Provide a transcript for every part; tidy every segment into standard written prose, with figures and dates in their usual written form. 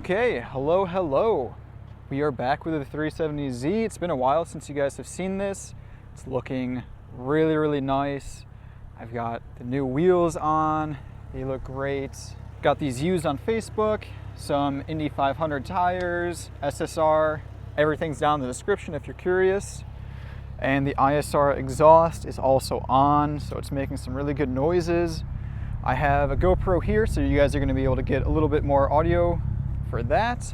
Okay, hello. We are back with the 370z. It's been a while since you guys have seen this. It's looking really nice. I've got the new wheels on. They look great. Got these used on Facebook. Some Indy 500 tires, SSR. Everything's down in the description if you're curious. And the ISR exhaust is also on, so it's making some really good noises. I have a GoPro here, so you guys are going to be able to get a little bit more audio for that.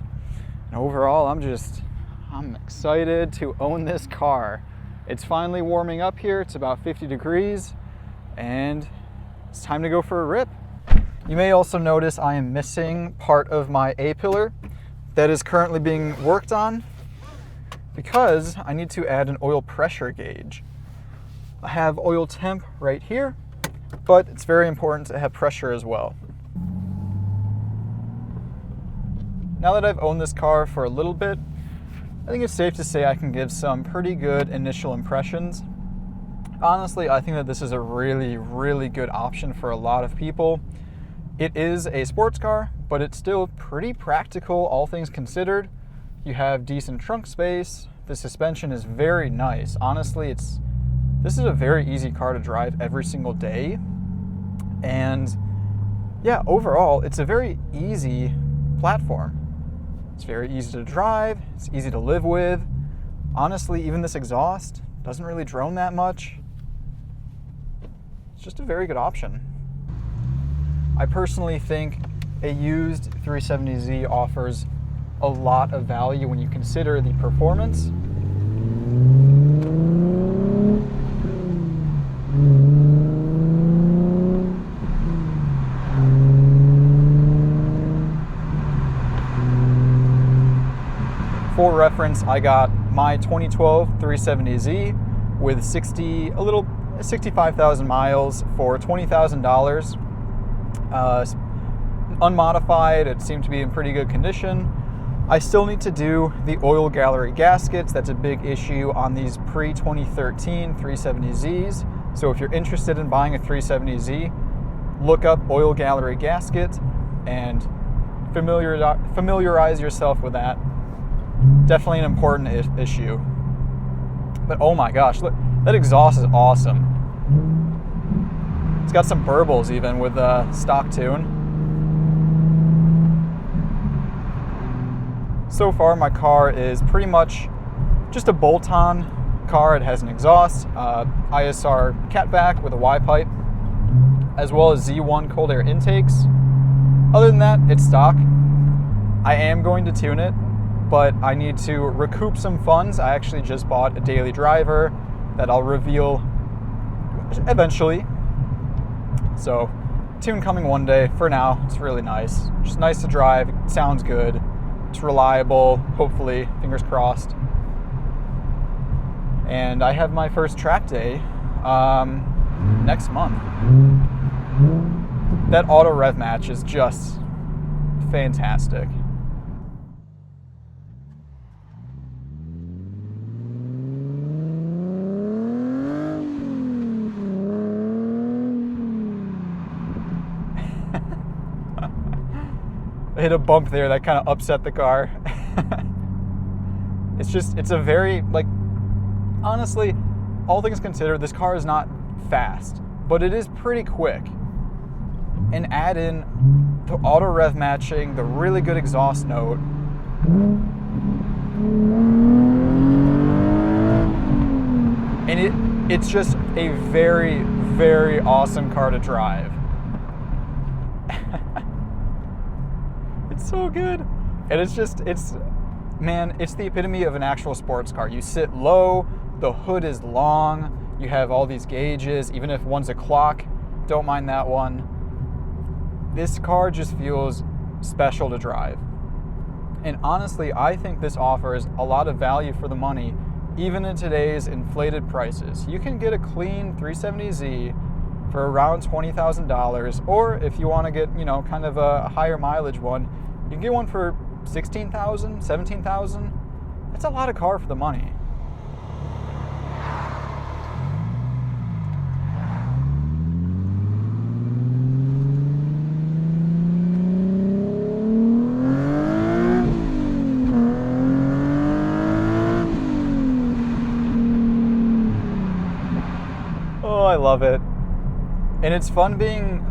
And overall, I'm excited to own this car. It's finally warming up here. It's about 50 degrees, and it's time to go for a rip. You may also notice I am missing part of my A-pillar that is currently being worked on because I need to add an oil pressure gauge. I have oil temp right here, but it's very important to have pressure as well. Now that I've owned this car for a little bit, I think it's safe to say I can give some pretty good initial impressions. Honestly, I think that this is a really good option for a lot of people. It is a sports car, but it's still pretty practical, all things considered. You have decent trunk space. The suspension is very nice. Honestly, this is a very easy car to drive every single day. And yeah, overall, it's a very easy platform. It's very easy to drive, it's easy to live with. Honestly, even this exhaust doesn't really drone that much. It's just a very good option. I personally think a used 370z offers a lot of value when you consider the performance. For reference, I got my 2012 370z with 65,000 miles for $20,000. Unmodified, it seemed to be in pretty good condition. I still need to do the oil gallery gaskets. That's a big issue on these pre-2013 370zs. So if you're interested in buying a 370z, look up oil gallery gasket and familiarize yourself with that. Definitely an important issue. But oh my gosh, look, that exhaust is awesome. It's got some burbles even with stock tune. So far my car is pretty much just a bolt-on car. It has an exhaust, ISR Catback with a Y-Pipe, as well as Z1 cold air intakes. Other than that, it's stock. I am going to tune it, but I need to recoup some funds. I actually just bought a daily driver that I'll reveal eventually. So, tune coming one day. For now, it's really nice. Just nice to drive, it sounds good, it's reliable, hopefully, fingers crossed. And I have my first track day next month. That auto rev match is just fantastic. I hit a bump there that kind of upset the car. It's a very, honestly, all things considered, this car is not fast, but it is pretty quick. And add in the auto rev matching, the really good exhaust note. And it's just a very awesome car to drive. It's so good. And it's the epitome of an actual sports car. You sit low, the hood is long, you have all these gauges, even if one's a clock, don't mind that one. This car just feels special to drive. And honestly, I think this offers a lot of value for the money, even in today's inflated prices. You can get a clean 370Z for around $20,000, or if you want to get, kind of a higher mileage one, you can get one for $16,000, $17,000. That's a lot of car for the money. love it. And it's fun being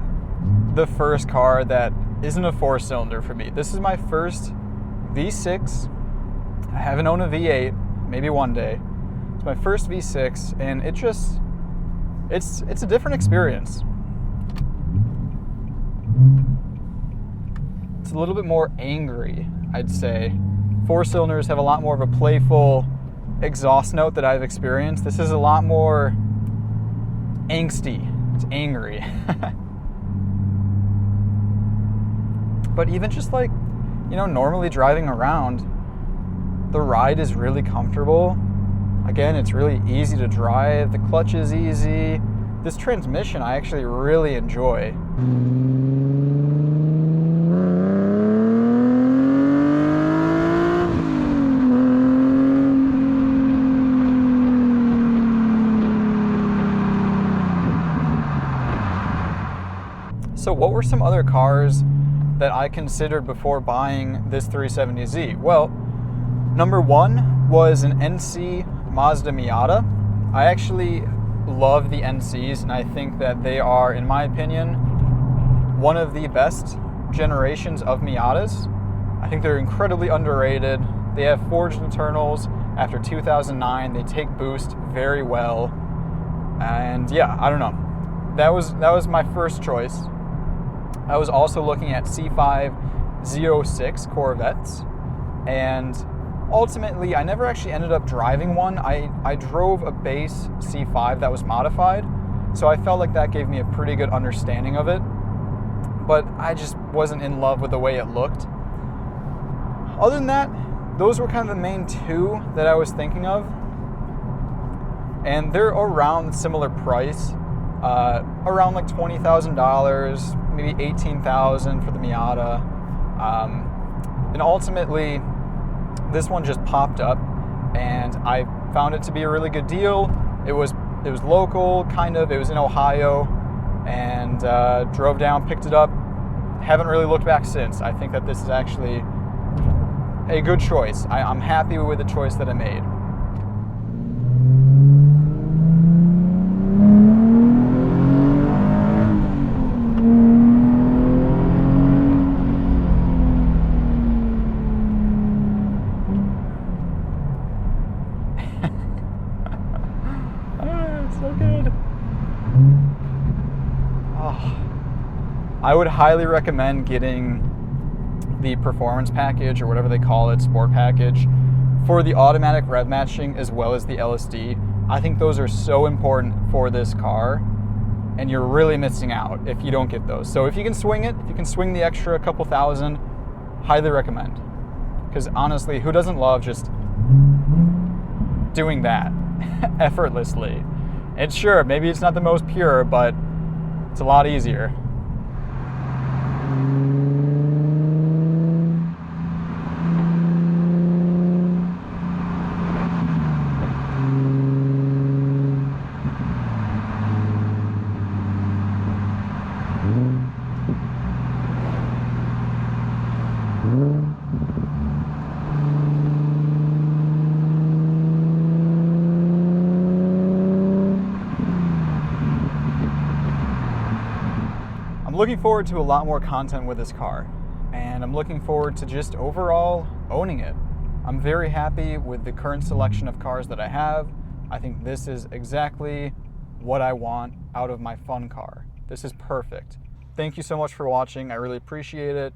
the first car that isn't a 4-cylinder for me. This is my first V6. I haven't owned a V8, maybe one day. It's my first V6, and it's a different experience. It's a little bit more angry, I'd say. 4-cylinders have a lot more of a playful exhaust note that I've experienced. This is a lot more angsty. It's angry. But even just like, you know, normally driving around, the ride is really comfortable. Again, it's really easy to drive. The clutch is easy. This transmission I actually really enjoy. So what were some other cars that I considered before buying this 370Z? Well, number one was an NC Mazda Miata. I actually love the NCs, and I think that they are, in my opinion, one of the best generations of Miatas. I think they're incredibly underrated. They have forged internals after 2009. They take boost very well. And yeah, I don't know. That was my first choice. I was also looking at C5 Z06 Corvettes, and ultimately I never actually ended up driving one. I drove a base C5 that was modified, so I felt like that gave me a pretty good understanding of it, but I just wasn't in love with the way it looked. Other than that, those were kind of the main two that I was thinking of, and they're around similar price. Around like $20,000, maybe $18,000 for the Miata, and ultimately this one just popped up, and I found it to be a really good deal. It was local, kind of. It was in Ohio, and drove down, picked it up. Haven't really looked back since. I think that this is actually a good choice. I'm happy with the choice that I made. I would highly recommend getting the performance package, or whatever they call it, sport package, for the automatic rev matching as well as the LSD. I think those are so important for this car, and you're really missing out if you don't get those. So if you can swing it, if you can swing the extra couple thousand, highly recommend. Because honestly, who doesn't love just doing that effortlessly? And sure, maybe it's not the most pure, but it's a lot easier. I'm looking forward to a lot more content with this car, and I'm looking forward to just overall owning it. I'm very happy with the current selection of cars that I have. I think this is exactly what I want out of my fun car. This is perfect. Thank you so much for watching. I really appreciate it.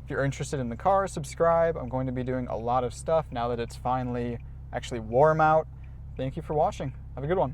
If you're interested in the car, subscribe. I'm going to be doing a lot of stuff now that it's finally actually warm out. Thank you for watching. Have a good one.